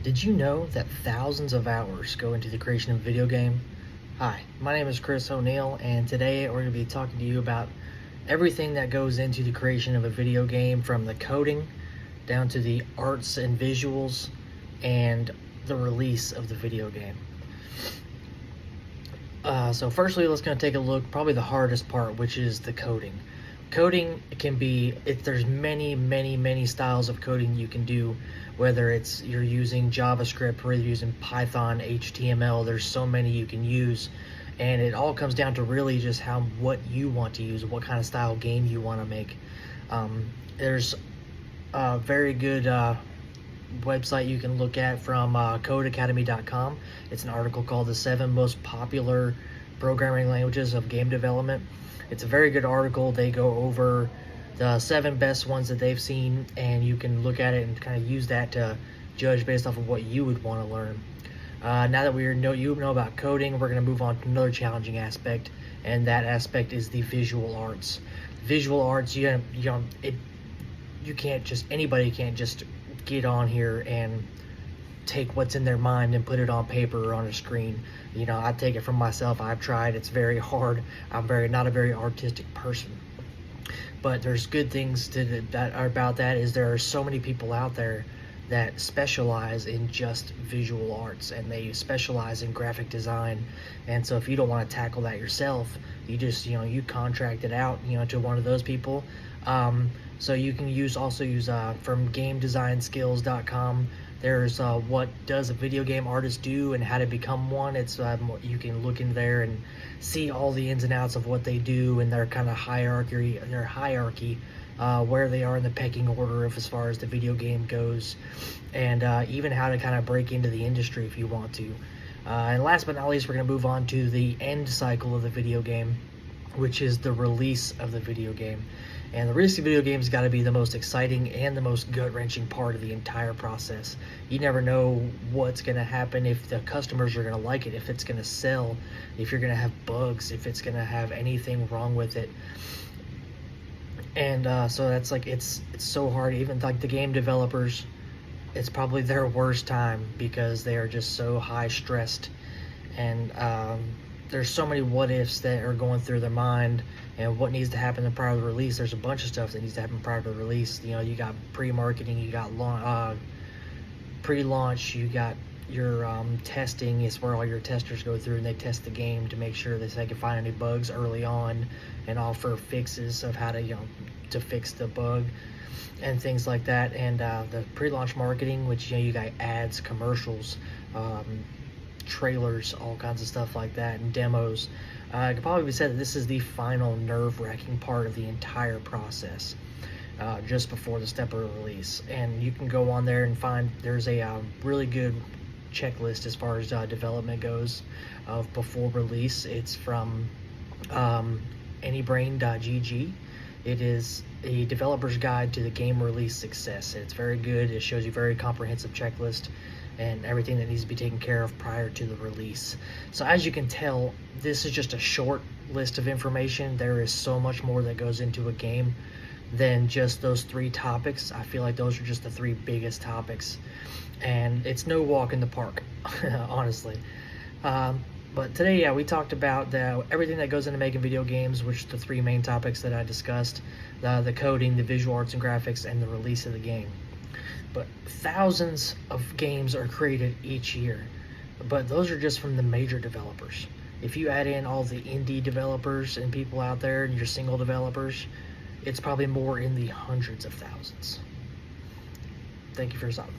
Did you know that thousands of hours go into the creation of a video game? Hi, my name is Chris O'Neill, and today we're going to be talking to you about everything that goes into the creation of a video game, from the coding down to the arts and visuals and the release of the video game. So firstly, let's going to take a look, probably the hardest part, which is the coding. Coding can be, there's many styles of coding you can do, whether it's you're using JavaScript, or you're using Python, HTML. There's so many you can use, and it all comes down to really just what you want to use, what kind of style game you want to make. There's a very good website you can look at from codeacademy.com. It's an article called The 7 Most Popular Programming Languages of Game Development. It's a very good article. They go over the 7 best ones that they've seen, and you can look at it and kind of use that to judge based off of what you would want to learn. Now that you know about coding, we're going to move on to another challenging aspect, and that aspect is the visual arts. Visual arts, anybody can't just get on here and take what's in their mind and put it on paper or on a screen. I take it from myself. I've tried. It's very hard. I'm not a very artistic person. But there's good things that are about that. Is there are so many people out there that specialize in just visual arts, and they specialize in graphic design. And so if you don't want to tackle that yourself, you just you contract it out to one of those people. So you can also use from GameDesignSkills.com. There's what does a video game artist do and how to become one. It's you can look in there and see all the ins and outs of what they do and their kind of hierarchy, where they are in the pecking order as far as the video game goes, and even how to kind of break into the industry if you want to. And last but not least, we're going to move on to the end cycle of the video game, which is the release of the video game. And the release of video games got to be the most exciting and the most gut-wrenching part of the entire process. You never know what's going to happen, if the customers are going to like it, if it's going to sell, if you're going to have bugs, if it's going to have anything wrong with it. And so that's it's so hard. Even like the game developers, it's probably their worst time because they are just so high stressed, and there's so many what ifs that are going through their mind, and what needs to happen prior to the release. There's a bunch of stuff that needs to happen prior to the release. You got pre-marketing, you got pre-launch, you got your testing. Is where all your testers go through and they test the game to make sure that they can find any bugs early on and offer fixes of how to to fix the bug and things like that. And the pre-launch marketing, which you got ads, commercials, trailers, all kinds of stuff like that, and demos. It could probably be said that this is the final nerve-wracking part of the entire process, just before the step of release. And you can go on there and find there's a really good checklist as far as development goes of before release. It's from anybrain.gg. It is a developer's guide to the game release success. It's very good. It shows you a very comprehensive checklist and everything that needs to be taken care of prior to the release. So as you can tell, this is just a short list of information. There is so much more that goes into a game than just those 3 topics. I feel like those are just the 3 biggest topics, and it's no walk in the park, honestly. But today, we talked about everything that goes into making video games, which are the 3 main topics that I discussed: the coding, the visual arts and graphics, and the release of the game. But thousands of games are created each year, but those are just from the major developers. If you add in all the indie developers and people out there and your single developers, it's probably more in the hundreds of thousands. Thank you for your time.